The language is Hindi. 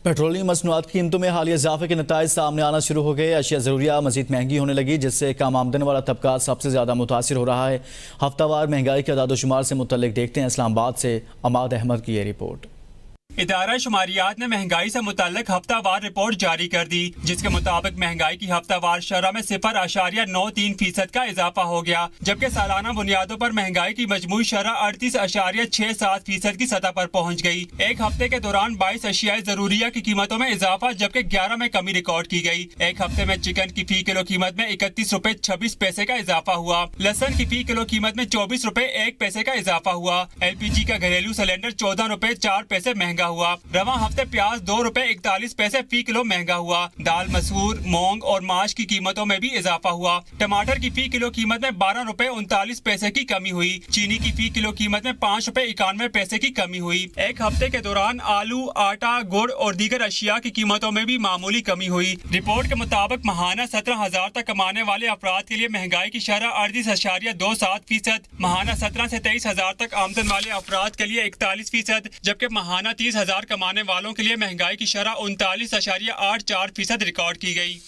पेट्रोलियम मसनूआत की कीमतों में हालिया इजाफे के नताइज सामने आना शुरू हो गए। अशिया ज़रूरिया मजीद महंगी होने लगी, जिससे कम आमदन वाला तबका सबसे ज़्यादा मुतासिर हो रहा है। हफ्तावार महंगाई के अदाद-ओ-शुमार से मुतल्लिक देखते हैं इस्लामाबाद से अमाद अहमद की ये रिपोर्ट। इदारा शुमारियात ने महंगाई से मुताल्लिक हफ्तावार रिपोर्ट जारी कर दी, जिसके मुताबिक महंगाई की हफ्तावार शरह में 0.93% का इजाफा हो गया, जबकि सालाना बुनियादों पर महंगाई की मजमूई शरह 38.67% की सतह पर पहुँच गई। एक हफ्ते के दौरान 22 अशियाए जरूरिया की कीमतों में इजाफा जबकि 11 में कमी रिकॉर्ड की गई। एक हफ्ते में चिकन की फी किलो कीमत में 31 रुपए 26 पैसे का इजाफा हुआ। लहसन की फी किलो कीमत में 24 रुपए 1 पैसे का इजाफा हुआ। LPG का घरेलू सिलेंडर 14 रुपए 4 पैसे महंगा हुआ। रवा हफ्ते प्याज 2 रुपए 41 पैसे फी किलो महंगा हुआ। दाल, मसूर, मूंग और माश की कीमतों में भी इजाफा हुआ। टमाटर की फी किलो कीमत में 12 रुपए 39 पैसे की कमी हुई। चीनी की फी किलो कीमत में 5 रुपए 91 पैसे की कमी हुई। एक हफ्ते के दौरान आलू, आटा, गुड़ और दीगर अशिया की कीमतों में भी मामूली कमी हुई। रिपोर्ट के मुताबिक माहाना 17,000 तक कमाने वाले अफराद के लिए महंगाई की शरह 38.27%, माहाना 17 से 23,000 तक आमदन वाले अफराद के लिए 41%, जबकि माहाना 30,000 कमाने वालों के लिए महंगाई की शरह 39.84% रिकॉर्ड की गई।